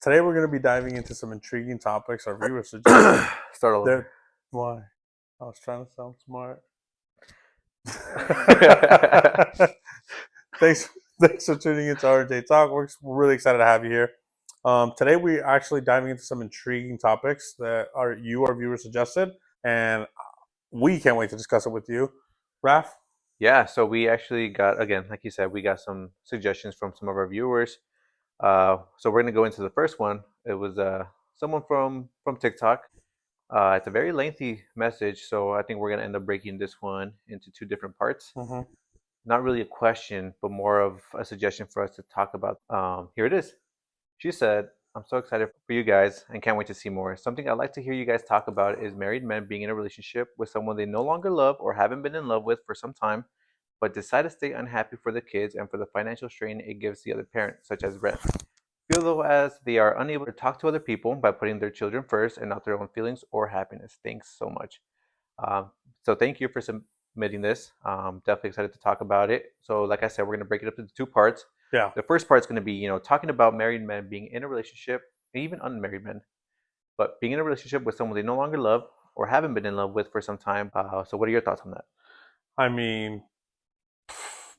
Today we're going to be diving into some intriguing topics our viewers suggested. Start all over. Why? I was trying to sound smart. thanks, thanks for tuning into R&J Talk. We're really excited to have you here. Today we're actually diving into some intriguing topics that our viewers suggested, and we can't wait to discuss it with you. Raph? Yeah, so we actually got, again, like you said, we got some suggestions from some of our viewers. So we're gonna go into the first one. It was someone from TikTok. It's a very lengthy message, so I think we're gonna end up breaking this one into two different parts. Mm-hmm. Not really a question, but more of a suggestion for us to talk about. Here it is. She said, I'm so excited for you guys and can't wait to see more. Something I'd like to hear you guys talk about is married men being in a relationship with someone they no longer love or haven't been in love with for some time, but decide to stay unhappy for the kids and for the financial strain it gives the other parent, such as rent. Feel though as they are unable to talk to other people by putting their children first and not their own feelings or happiness. Thanks so much. So thank you for submitting this. Definitely excited to talk about it. So like I said, we're going to break it up into two parts. Yeah. The first part is going to be, talking about married men being in a relationship, even unmarried men, but being in a relationship with someone they no longer love or haven't been in love with for some time. So what are your thoughts on that? I mean,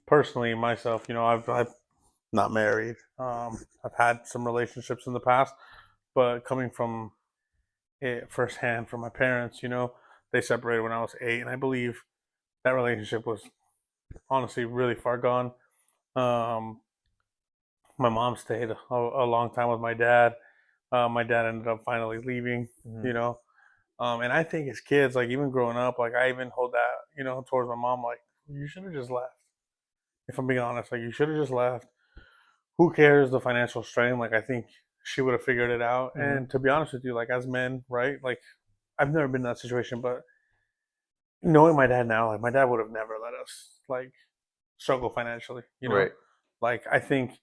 personally, myself, I've not married. I've had some relationships in the past, but coming from it firsthand from my parents, they separated when I was 8, and I believe that relationship was honestly really far gone. Um, my mom stayed a long time with my dad. My dad ended up finally leaving, Mm-hmm. And I think as kids, like even growing up, like I even hold that, towards my mom, like you should have just left. If I'm being honest, like you should have just left. Who cares the financial strain? Like I think she would have figured it out. Mm-hmm. And to be honest with you, like as men, right? Like I've never been in that situation, but knowing my dad now, like my dad would have never let us like struggle financially, Right. Like I think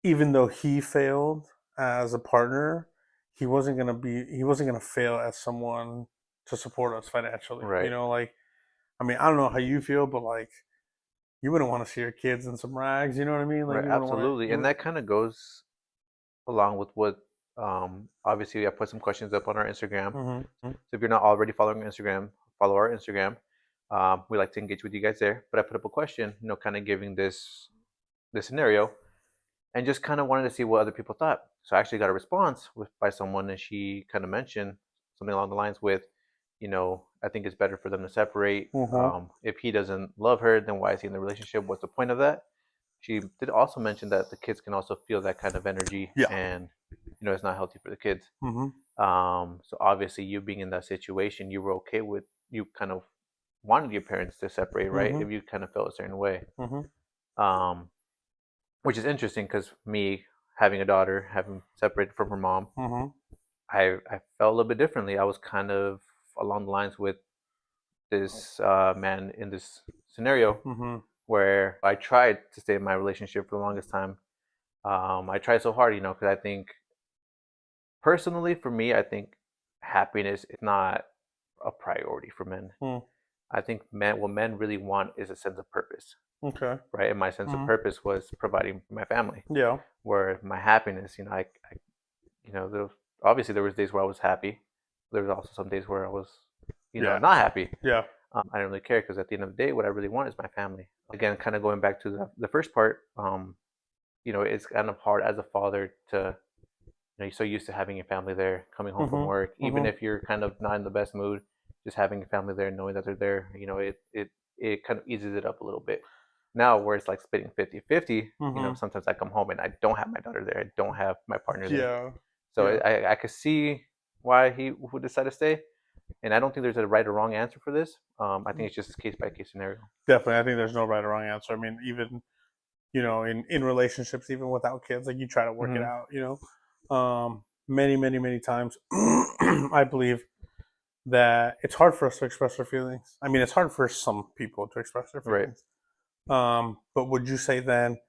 even though he failed as a partner, he wasn't gonna fail as someone to support us financially. Right. Like I mean, I don't know how you feel, but like you wouldn't want to see your kids in some rags, you know what I mean? Like Right. you wouldn't want to Absolutely. And that kind of goes along with what, obviously I put some questions up on our Instagram. mm-hmm. So if you're not already following Instagram, follow our Instagram. We like to engage with you guys there. But I put up a question, kind of giving this scenario, and just kind of wanted to see what other people thought. So I actually got a response by someone, and she kind of mentioned something along the lines with, I think it's better for them to separate. Mm-hmm. If he doesn't love her, then why is he in the relationship? What's the point of that? She did also mention that the kids can also feel that kind of energy, Yeah. and it's not healthy for the kids. Mm-hmm. So obviously, you being in that situation, you were okay with, you kind of wanted your parents to separate, right? Mm-hmm. If you kind of felt a certain way, Mm-hmm. um, which is interesting because me having a daughter, having separated from her mom, Mm-hmm. I felt a little bit differently. I was kind of along the lines with this man in this scenario Mm-hmm. where I tried to stay in my relationship for the longest time. I tried so hard, because I think personally for me, I think happiness is not a priority for men. Mm. I think what men really want is a sense of purpose, Okay. right? And my sense of Mm-hmm. purpose was providing for my family. Yeah. Where my happiness, obviously there was days where I was happy. There was also some days where I was, Yeah. not happy. Yeah. I didn't really care because at the end of the day, what I really want is my family. Again, kind of going back to the first part, it's kind of hard as a father to, you're so used to having your family there, coming home from Mm-hmm. work, even Mm-hmm. if you're kind of not in the best mood, just having your family there, knowing that they're there, it kind of eases it up a little bit. Now, where it's like splitting 50-50, Mm-hmm. sometimes I come home and I don't have my daughter there, I don't have my partner there. Yeah. So Yeah. I could see why he would decide to stay, and I don't think there's a right or wrong answer for this. I think it's just a case by case scenario. Definitely. I think there's no right or wrong answer. I mean, even in relationships, even without kids, like you try to work it Mm-hmm. out. Many, many, many times, I believe that it's hard for us to express our feelings. I mean, it's hard for some people to express their Right. feelings. But would you say then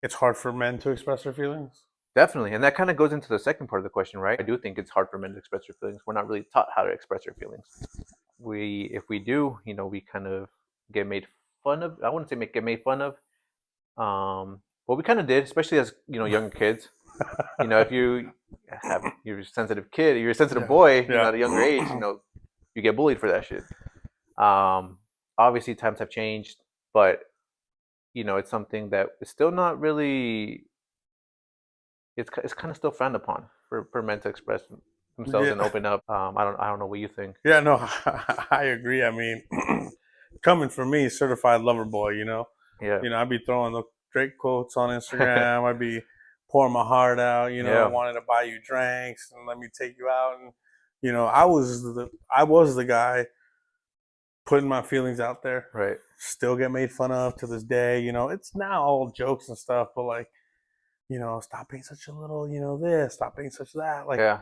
it's hard for men to express their feelings? Definitely, and that kind of goes into the second part of the question, right? I do think it's hard for men to express their feelings. We're not really taught how to express our feelings. If we do, we kind of get made fun of. I wouldn't say get made fun of, but we kind of did, especially as younger kids. If you're a sensitive kid, you're a sensitive Yeah, boy, yeah, at a younger age, you get bullied for that shit. Um, Obviously, times have changed, but it's something that is still not really. It's kind of still frowned upon for men to express themselves and yeah, open up. I don't know what you think. yeah. No, I agree. I mean, coming from me, certified lover boy. Yeah, I'd be throwing the Drake quotes on Instagram. I'd be pouring my heart out. yeah, Wanting to buy you drinks and let me take you out. And I was the guy putting my feelings out there. right, Still get made fun of to this day. It's now all jokes and stuff, but like, stop being such a little, this, stop being such that. Like, yeah,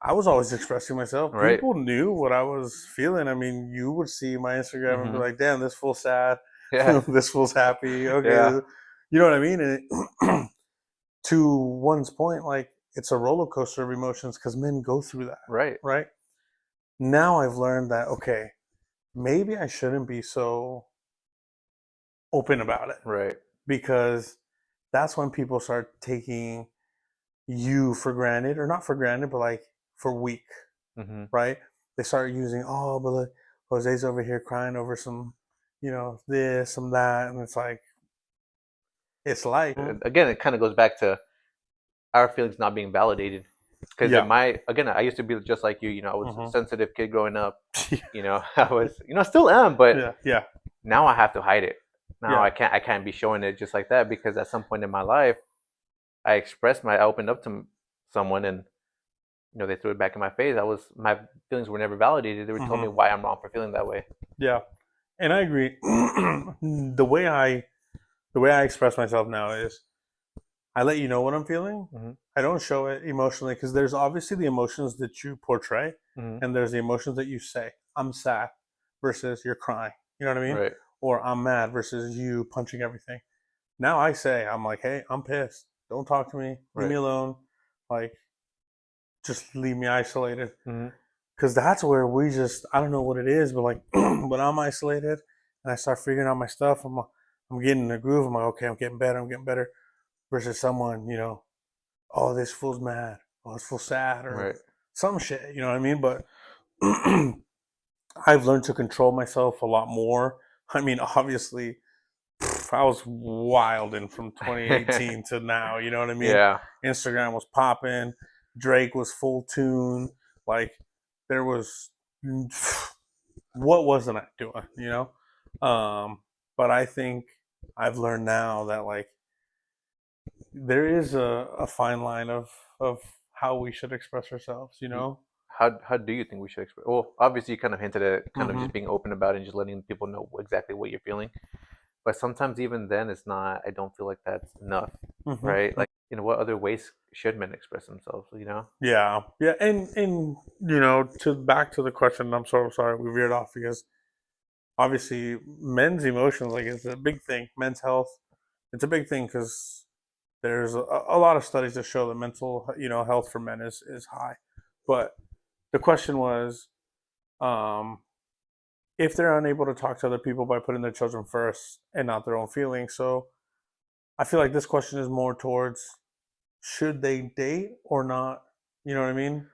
I was always expressing myself. right, People knew what I was feeling. I mean, you would see my Instagram and be hmm like, "Damn, this fool's sad. yeah, This fool's happy." yeah, Okay, you know what I mean? And to one's point, like it's a roller coaster of emotions because men go through that, right, right? Now I've learned that okay, maybe I shouldn't be so open about it right, because that's when people start taking you for granted, or not for granted, but like for weak, hmm right? They start using, oh, but look, Jose's over here crying over some, this, some that, and it's like, it's life. Again, it kind of goes back to our feelings not being validated. Because Yeah. again, I used to be just like you. I was a Hmm. sensitive kid growing up. I was, still am, but Yeah. Yeah. now I have to hide it. Now Yeah. I can't be showing it just like that because at some point in my life, I opened up to someone and they threw it back in my face. My feelings were never validated. They were telling me Hmm. why I'm wrong for feeling that way. Yeah. And I agree. The way I express myself now is I let you know what I'm feeling. Hmm I don't show it emotionally because there's obviously the emotions that you portray, hmm and there's the emotions that you say. I'm sad versus you're crying. You know what I mean? Right. Or I'm mad versus you punching everything. Now I say, I'm like, hey, I'm pissed. Don't talk to me. Leave Right. me alone. Like, just leave me isolated. hmm Because that's where I don't know what it is, but like, when I'm isolated and I start figuring out my stuff, I'm getting in a groove. I'm like, okay, I'm getting better. I'm getting better. Versus someone, oh, this fool's mad. Oh, this fool's sad or Right. some shit. You know what I mean? But I've learned to control myself a lot more. I mean, obviously, I was wilding from 2018 to now. You know what I mean? Yeah. Instagram was popping. Drake was full tune. Like there was, what wasn't I doing? But I think I've learned now that like there is a fine line of how we should express ourselves. How do you think we should express? Well, obviously, you kind of hinted at kind of Mm-hmm. just being open about it and just letting people know exactly what you're feeling. But sometimes even then, it's not. I don't feel like that's enough, right? Mm-hmm. Like, what other ways should men express themselves? Yeah, yeah, and to back to the question. I'm so sorry we veered off because obviously men's emotions like it's a big thing. Men's health, it's a big thing because there's a lot of studies that show that mental health for men is high. But the question was, um, if they're unable to talk to other people by putting their children first and not their own feelings. So I feel like this question is more towards should they date or not? You know what I mean?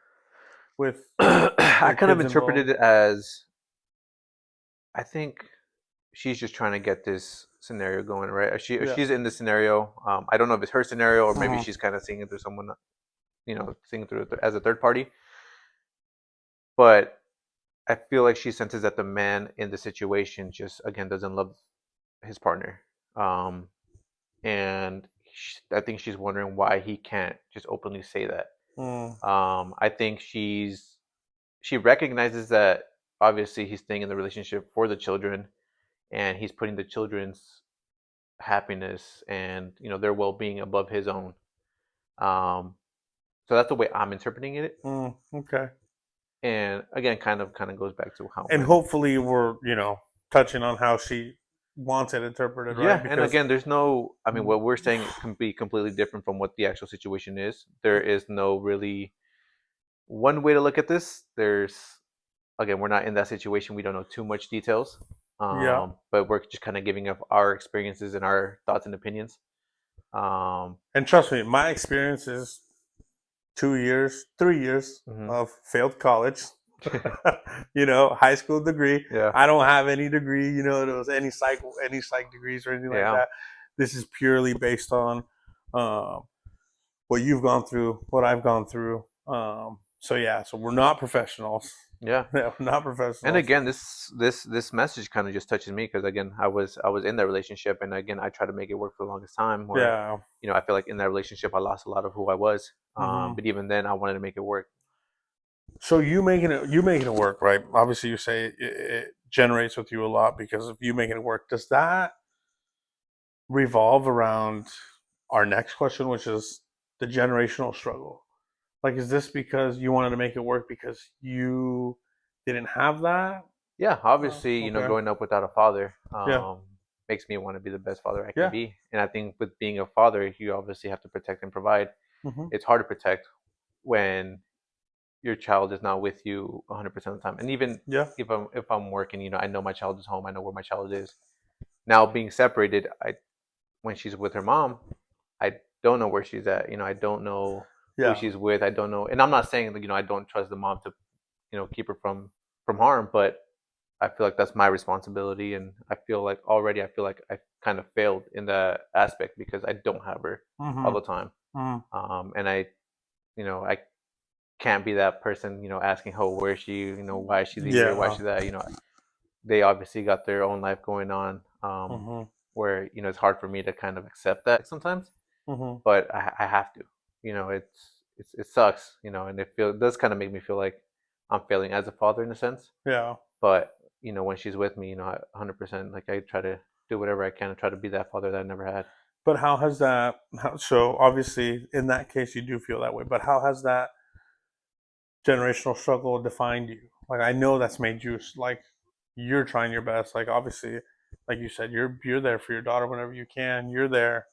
With I their kind of kids involved. interpreted it as I think she's just trying to get this scenario going, right? Yeah. She's in this scenario. I don't know if it's her scenario or maybe Hmm. she's kind of seeing it through someone, seeing it through as a third party. But I feel like she senses that the man in the situation just again doesn't love his partner, um, and I think she's wondering why he can't just openly say that. Mm. I think she recognizes that obviously he's staying in the relationship for the children, and he's putting the children's happiness and their well-being above his own. Um, so that's the way I'm interpreting it. Mm. Okay. And again, kind of goes back to how And men. hopefully we're touching on how she wants it interpreted, right? Yeah, and Because again, there's no. I mean, what we're saying can be completely different from what the actual situation is. There is no really one way to look at this. There's again, we're not in that situation. We don't know too much details, yeah, but we're just kind of giving up our experiences and our thoughts and opinions. And trust me, my experience is 2 years, 3 years Mhm. of failed college. High school degree. Yeah, I don't have any degree. There was any psych degrees or anything like yeah, that. This is purely based on um, what you've gone through, what I've gone through. So yeah, so we're not professionals. yeah. Yeah, we're not And professionals. again, this message kind of just touches me because again, I was in that relationship, and again, I tried to make it work for the longest time. Where Yeah. I feel like in that relationship, I lost a lot of who I was. Hmm. But even then, I wanted to make it work. So you making it work, right? Obviously, you say it generates with you a lot because of you making it work. Does that revolve around our next question, which is the generational struggle? Like, is this because you wanted to make it work because you didn't have that? Yeah, obviously, Okay. growing up without a father Yeah. makes me want to be the best father I can Yeah. be. And I think with being a father, you obviously have to protect and provide. Hmm. It's hard to protect when your child is not with you 100% of the time. And even Yeah. if I'm working, I know my child is home. I know where my child is. Now being separated, I when she's with her mom, I don't know where she's at. I don't know who Yeah. she's with. I don't know, and I'm not saying that I don't trust the mom to keep her from harm, but I feel like that's my responsibility, and I feel like I kind of failed in that aspect because I don't have her all Hmm. the time, Hmm. and I can't be that person, asking, "Oh, where is she? Why is she here? Why is Yeah. she that?" They obviously got their own life going on, Hmm. where it's hard for me to kind of accept that sometimes, Hmm. but I have to. It sucks, and it does kind of make me feel like I'm failing as a father in a sense. Yeah. But when she's with me, 100%, like I try to do whatever I can to try to be that father that I never had. But how has that? So obviously, in that case, you do feel that way. But how has that generational struggle defined you? Like, I know that's made you like you're trying your best. Like, obviously, like you said, you're there for your daughter whenever you can. You're there.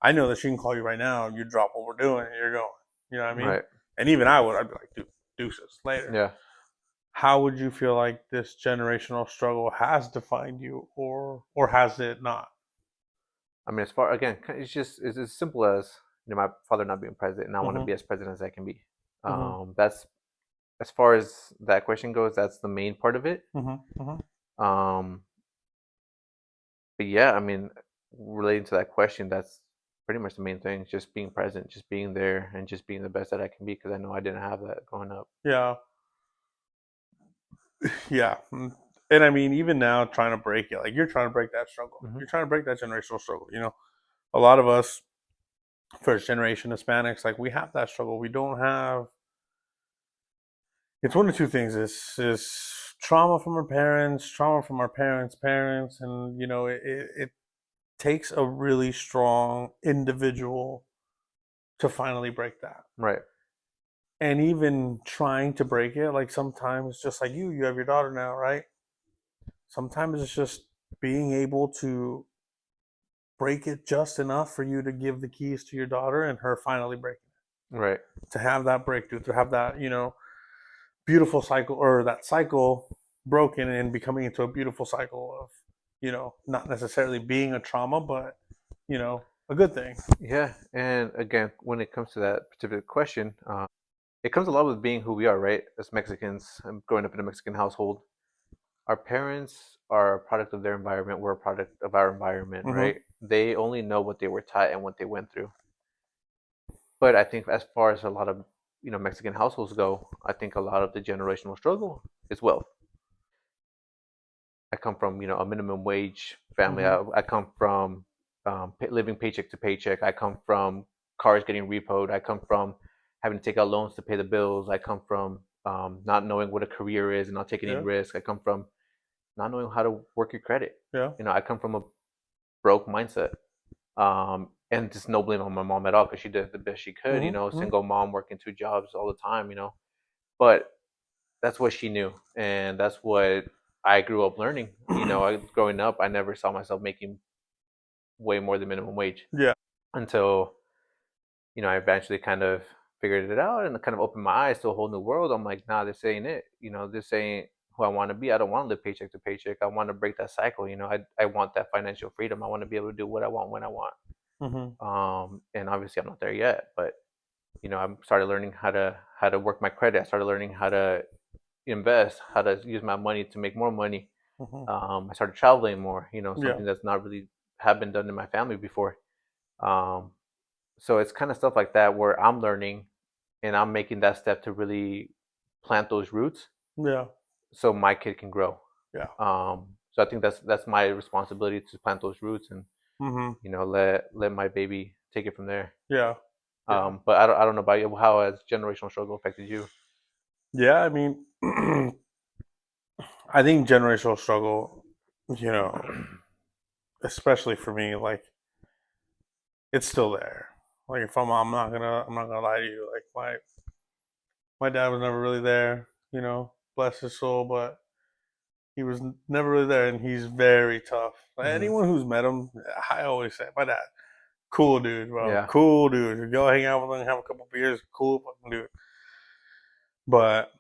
I know that she can call you right now. You drop what we're doing, and you're going. You know what I mean? Right. And even I would. I'd be like, dude, deuces later. Yeah. How would you feel like this generational struggle has defined you, or has it not? I mean, as far again, it's as simple as my father not being present, and I want to Mm-hmm. be as present as I can be. Mm-hmm. That's as far as that question goes. That's the main part of it. Mm-hmm. Mm-hmm. Um, but yeah, I mean, relating to that question, that's pretty much the main thing. Just being present, just being there, and just being the best that I can be because I know I didn't have that growing up. Yeah. Yeah. And I mean, even now, trying to break it, like you're trying to break that struggle. Hmm. You're trying to break that generational struggle. A lot of us, first generation Hispanics, like we have that struggle. We don't have. It's one of two things. It's trauma from our parents, trauma from our parents' parents, and it takes a really strong individual to finally break that. Right. And even trying to break it, like sometimes, just like you have your daughter now, right? Sometimes it's just being able to break it just enough for you to give the keys to your daughter and her finally breaking Right. it. To have that breakthrough, to have that, beautiful cycle or that cycle broken and becoming into a beautiful cycle of, not necessarily being a trauma, but, a good thing. Yeah, and again, when it comes to that particular question, it comes a lot with being who we are, right? As Mexicans, growing up in a Mexican household, our parents are a product of their environment. We're a product of our environment, Mm-hmm. right? They only know what they were taught and what they went through. But I think as far as a lot of Mexican households go, I think a lot of the generational struggle is wealth. I come from a minimum wage family. Mm-hmm. I come from living paycheck to paycheck. I come from cars getting repoed. I come from having to take out loans to pay the bills. I come from not knowing what a career is and not taking any Yeah. risk. I come from not knowing how to work your credit. Yeah. I come from a broke mindset, and just no blame on my mom at all because she did the best she could. Mm-hmm. Single mom working two jobs all the time. But that's what she knew, and that's what I grew up learning. Growing up, I never saw myself making way more than minimum wage Yeah. until I eventually kind of figured it out and kind of opened my eyes to a whole new world. I'm like, nah, this ain't it. This ain't who I want to be. I don't want to live paycheck to paycheck. I want to break that cycle. I want that financial freedom. I want to be able to do what I want when I want. Mhm. And obviously I'm not there yet, but I started learning how to work my credit. I started learning how to invest, how to use my money to make more money. Mhm. I started traveling more, Yeah. something that's not really have been done in my family before. Um, so it's kind of stuff like that where I'm learning and I'm making that step to really plant those roots Yeah. so my kid can grow. Yeah. So I think that's my responsibility to plant those roots and Mhm. let my baby take it from there. Yeah. Yeah. But I don't know about you. How has generational struggle affected you? Yeah. I mean, I think generational struggle, you know, especially for me, like it's still there. Like if I'm not gonna lie to you. Like my dad was never really there. Bless his soul, but he was never really there, and he's very tough. Like Hmm. anyone who's met him, I always say, my dad, cool dude, bro, Yeah. cool dude. You go hang out with him, have a couple beers, cool fucking dude. But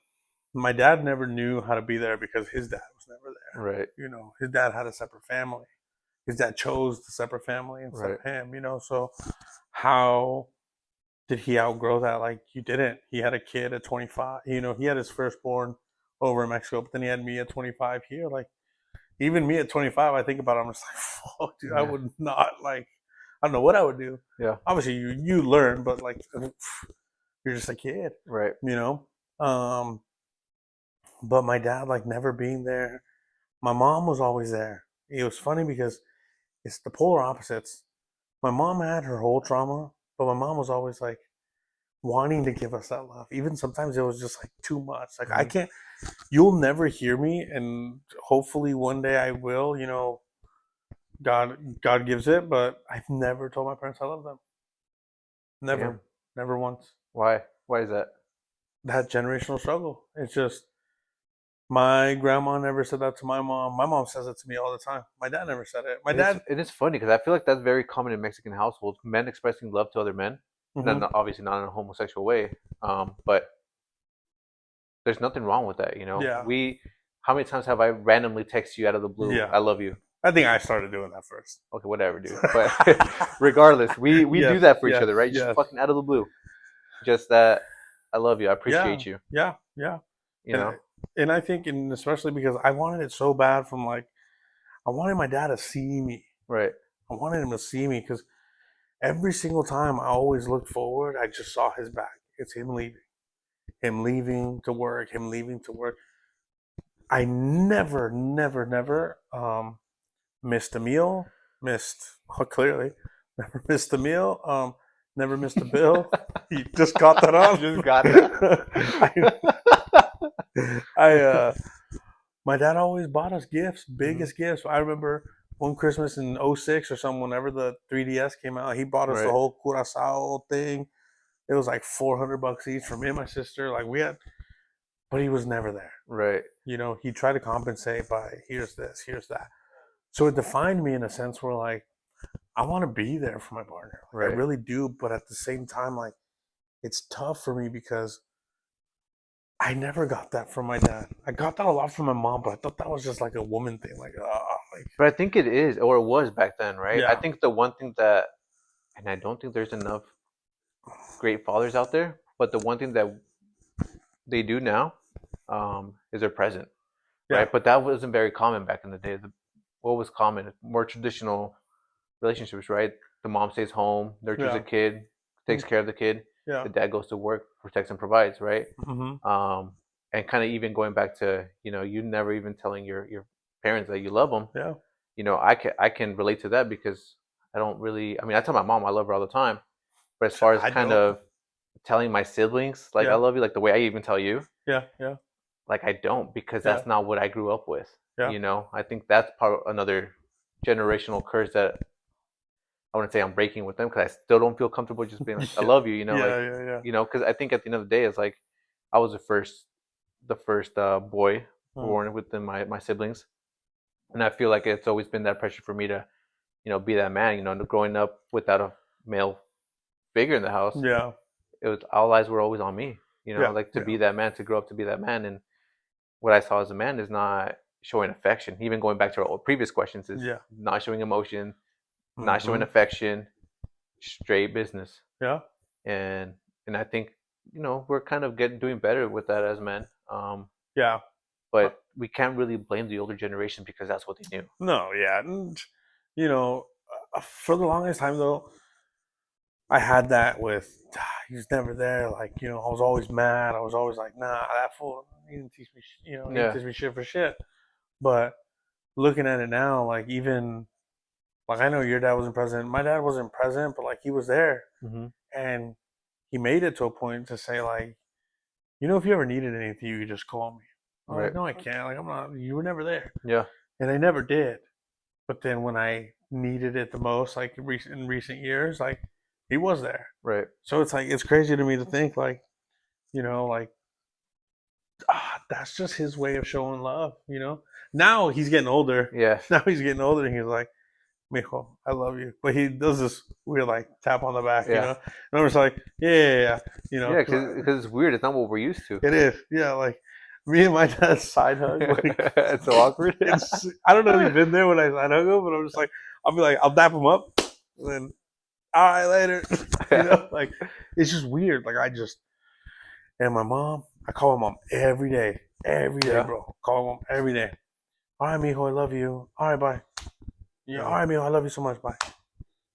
my dad never knew how to be there because his dad was never Right. there. His dad had a separate family. His dad chose the separate family instead Right. of him. So how did he outgrow that? Like you didn't. He had a kid at 25. He had his firstborn over in Mexico, but then he had me at 25 here. Like even me at 25, I think about it, I'm just like, fuck, dude, I Yeah. would not like. I don't know what I would do. Yeah. Obviously, you learn, but like you're just a kid, Right. you know. Um, but my dad like never being there. My mom was always there. It was funny because it's the polar opposites. My mom had her whole trauma, but my mom was always like wanting to give us that love. Even sometimes it was just like too much. Like I Hmm. can't. You'll never hear me, and hopefully one day I will. God gives it, but I've never told my parents I love them. Never, Damn. never once. Why? Why is that? That generational struggle. It's just my grandma never said that to my mom. My mom says it to me all the time. My dad never said it. My It is. dad. It is funny because I feel like that's very common in Mexican households. Men expressing love to other men, not Hmm. obviously not in a homosexual way. But there's nothing wrong with that. Yeah, We. How many times have I randomly texted you out of the blue? yeah. I love you. I think I started doing that first. Okay, whatever, dude. But regardless, we do Yes, that for each yes, other, right? Just yes. fucking out of the blue. Just that I love you. I Yeah, appreciate you. yeah, yeah. You And know. and I think, and especially because I wanted it so bad from like I wanted my dad to see me. Right. I wanted him to see me because every single time I always looked forward, I just saw his back. It's him leaving to work, him leaving to work. I never, never, never missed a meal. Missed clearly, never missed a meal. Never missed a bill. He just got that on. Just got that. I my dad always bought us gifts, Hmm. biggest gifts. I remember one Christmas in '06 or something, whenever the 3DS came out, he bought us the Right. whole Curacao thing. It was like $400 each for me and my sister. Like we had, but he was never there. Right. He tried to compensate by here's this, here's that. So it defined me in a sense where like I want to be there for my partner. Like I Right. really do, but at the same time, like it's tough for me because I never got that from my dad. I got that a lot from my mom, but I thought that was just like a woman thing. Like But I think it is, or it was back then, right? I yeah, think the one thing that, and I don't think there's enough great fathers out there, but the one thing that they do now is they're present, yeah, right? But that wasn't very common back in the day. What was common? More traditional relationships, right? The mom stays home, nurtures a yeah, kid, takes care of the kid. yeah. The dad goes to work, protects and provides, right? Mm-hmm. Um, and kind of even going back to you never even telling your parents that you love them. Yeah, I can relate to that because I don't really. I mean, I tell my mom I love her all the time, but as far as I kind don't. of telling my siblings like I Yeah, love you, like the way I even tell you, yeah, yeah, like I don't because yeah, that's not what I grew up with. yeah. I think that's part of another generational curse that I wouldn't say I'm breaking with them because I still don't feel comfortable just being like I Yeah, love you, yeah, yeah, yeah. because I think at the end of the day it's like I was the first boy Mm. born within my siblings, and I feel like it's always been that pressure for me to be that man. Growing up without a male figure in the house, Yeah, it was all eyes were always on me. yeah, Like to yeah, be that man, to grow up to be that man, and what I saw as a man is not showing affection. Even going back to our previous questions, is yeah. not showing emotion, not showing Mm-hmm. affection. straight business, Yeah. and I think we're kind of doing better with that as men. Yeah. Uh, But we can't really blame the older generation because that's what they knew. no. Yeah. And, you know, for the longest time though, I had that with he was never there. Like, I was always mad. I was always like, nah, that fool. He didn't teach me. He didn't Yeah. teach me shit for shit. But looking at it now, like even like I know your dad wasn't present. My dad wasn't present, but like he was there, Hmm. and he made it to a point to say like, if you ever needed anything, you could just call me. I was Right. like, no, I can't. Like I'm not. You were never there, Yeah. and I never did. But then when I needed it the most, like in recent years, like he was there. Right. So it's like it's crazy to me to think like, like that's just his way of showing love. Now he's getting older. Yeah. Now he's getting older, and he's like, "Mijo, I love you," but he does this weird like tap on the back, Yeah. and I'm just like, "Yeah, yeah, yeah," Yeah. 'cause Because it's weird. It's not what we're used to. it is, yeah. Like me and my dad's side hug, like It's so awkward. it's. I don't know if you've been there when I side hug him, but I'm just like, I'll be like, I'll dap him up, and then all right later, like it's just weird. Like I just and my mom, I call my mom every day, Yeah. bro. Call my mom every day. All right, mijo, I love you. All right, bye. Yeah, all Yeah. right, mijo, I love you so much. Bye.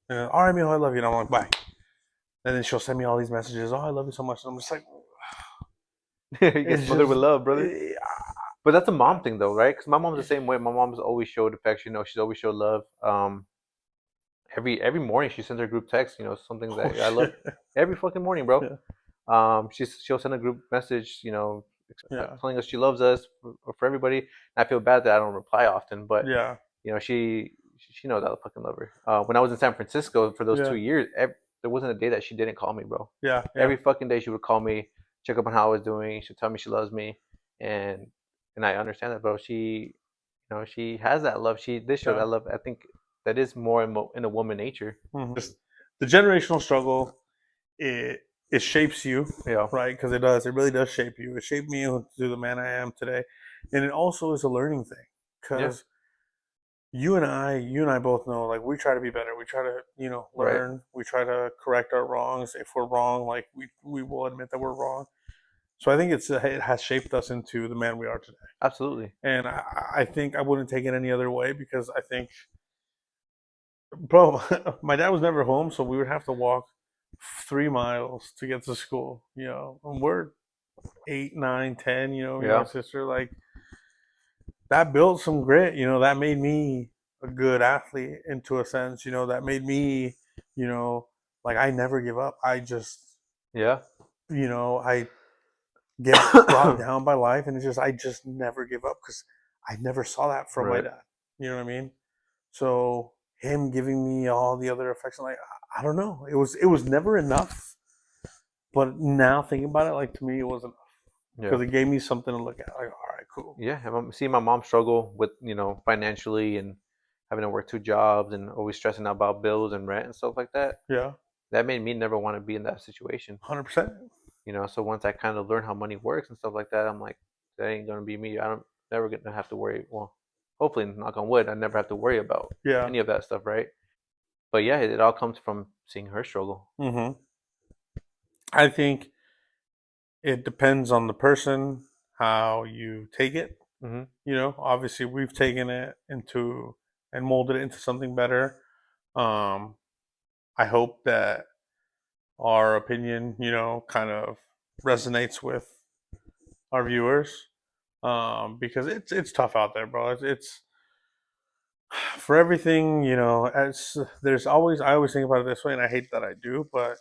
And then, all right, mijo, I love you. And I'm like, bye. And then she'll send me all these messages. Oh, I love you so much. And I'm just like, You get it's smothered just, with love, brother. But that's a mom thing, though, right? Because my mom's the yeah, same way. My mom's always showed affection. She's always showed love. Every morning she sends her group text. Something oh that I love. shit, Every fucking morning, bro. yeah, She'll send a group message. yeah, Telling us she loves us for everybody. And I feel bad that I don't reply often, but yeah, she knows I fucking love her. When I was in San Francisco for those yeah, 2 years, there wasn't a day that she didn't call me, bro. yeah, yeah, Every fucking day she would call me, check up on how I was doing. She'd tell me she loves me, and I understand that, bro. She has that love. She did show yeah. that love. I think that is more in a woman nature. Just the generational struggle, it shapes you, Yeah. right? Because it does. It really does shape you. It shaped me into the man I am today, and it also is a learning thing. Yeah. Because you and I both know, like we try to be better. We try to, Right. learn. We try to correct our wrongs. If we're wrong, like we will admit that we're wrong. So I think it has shaped us into the man we are today. Absolutely. And I think I wouldn't take it any other way because I think, bro, my dad was never home, so we would have to walk 3 miles to get to school. And we're 8, 9, 10. Me and my Yeah. sister, like that built some grit. That made me a good athlete into a sense. That made me, you know, like I never give up. I just, Yeah. I get brought down by life, and I just never give up because I never saw that from my Right. dad. You know what I mean? So him giving me all the other affection, like I don't know, it was never enough. But now thinking about it, like to me, it wasn't Yeah. because it gave me something to look at. Like, all right, cool. Yeah. Seeing my mom struggle with financially and having to work 2 jobs and always stressing out about bills and rent and stuff like that. Yeah, That made me never want to be in that situation. 100%. So once I kind of learned how money works and stuff like that, I'm like, that ain't gonna be me. I don't never gonna have to worry. Well, hopefully, knock on wood, I never have to worry about Yeah. any of that stuff, right? But yeah, it all comes from seeing her struggle. hmm I think it depends on the person how you take it. Hmm. Obviously we've taken it into and molded it into something better. Um, I hope that our opinion, kind of resonates with our viewers. Because it's tough out there, bro. It's for everything, as there's always I always think about it this way, and I hate that I do, but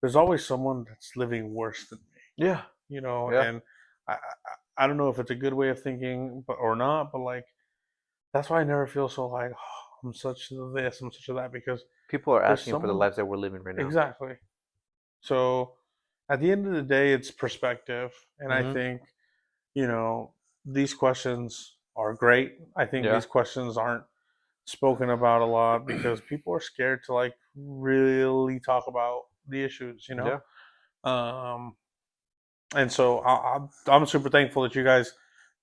there's always someone that's living worse than me, Yeah, yeah. and I don't know if it's a good way of thinking, but or not, but like that's why I never feel so like I'm such this, I'm such a that because People are there's asking for the someone lives that we're living right now. exactly. So at the end of the day, it's perspective, and I Hmm. think you know these questions are great. I think Yeah, these questions aren't spoken about a lot because people are scared to like really talk about the issues. yeah, Um, and so I'm super thankful that you guys,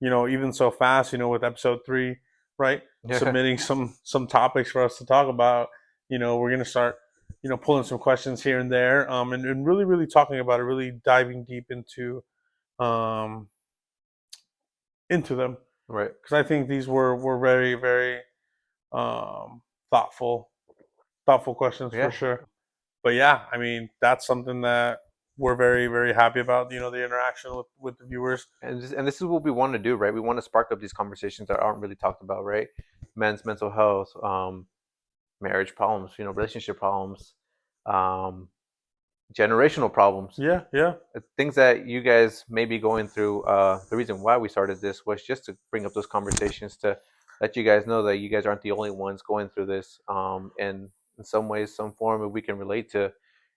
even so fast, with episode 3, right, yeah, submitting some topics for us to talk about. We're gonna start, pulling some questions here and there, and really, really talking about it, really diving deep um, into them, Right. because I think these were very, very um, thoughtful, thoughtful questions for Yeah. sure. But yeah, I mean, that's something that we're very, very happy about. The interaction with the viewers. And this is what we want to do, right? We want to spark up these conversations that aren't really talked about, right? Men's mental health, marriage problems, relationship problems, um, generational problems, Yeah, yeah, things that you guys may be going through. The reason why we started this was just to bring up those conversations to let you guys know that you guys aren't the only ones going through this. And in some ways, some form, if we can relate to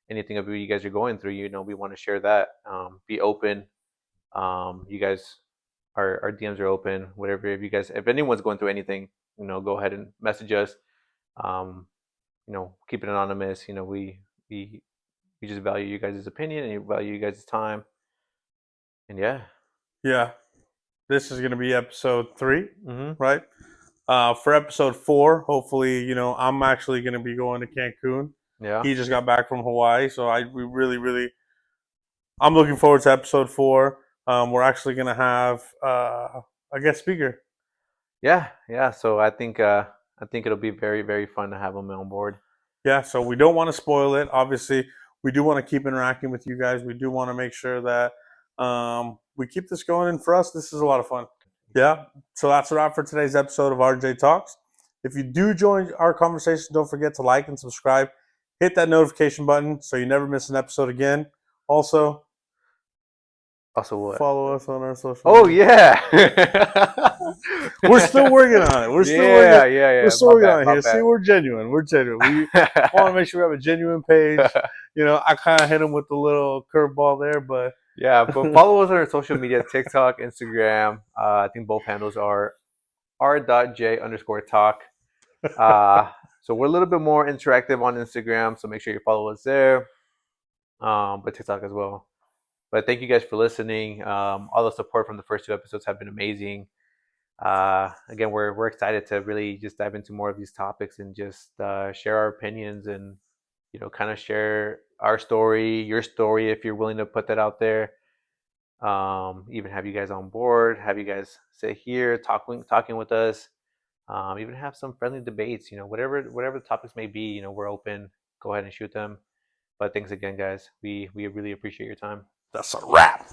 anything of what you guys are going through, we want to share that. Be open. You guys, our DMs are open. Whatever, if anyone's going through anything, go ahead and message us. Um, keep it anonymous. We we just value you guys' opinion and you value you guys' time. And yeah. yeah. This is gonna be episode 3, Hmm. right? For episode 4, hopefully, I'm actually gonna be going to Cancun. Yeah. He just got back from Hawaii, so we really, really, I'm looking forward to episode 4. We're actually gonna have a guest speaker. Yeah. Yeah. So I think it'll be very, very fun to have him on board. Yeah, so we don't want to spoil it. Obviously, we do want to keep interacting with you guys. We do want to make sure that we keep this going. And for us, this is a lot of fun. Yeah. So that's a wrap for today's episode of R&J Talks. If you do join our conversation, don't forget to like and subscribe. Hit that notification button so you never miss an episode again. Also, Also what? follow us on our social Oh media. yeah. We're still working on it. We're still working. Yeah, yeah, We're yeah. still My working bad, on it my here. See, bad. we're genuine. We're genuine. We want to make sure we have a genuine page. I kind of hit him with the little curveball there, but Yeah, but follow us on our social media, TikTok, Instagram. I think both handles are r.j_talk. Uh, so we're a little bit more interactive on Instagram, so make sure you follow us there. But TikTok as well. But thank you guys for listening. All the support from the first 2 episodes have been amazing. Again, we're excited to really just dive into more of these topics and just share our opinions and kind of share our story, your story, if you're willing to put that out there. Even have you guys on board, have you guys sit here talking with us. Even have some friendly debates. Whatever the topics may be. We're open. Go ahead and shoot them. But thanks again, guys. We really appreciate your time. that's a wrap.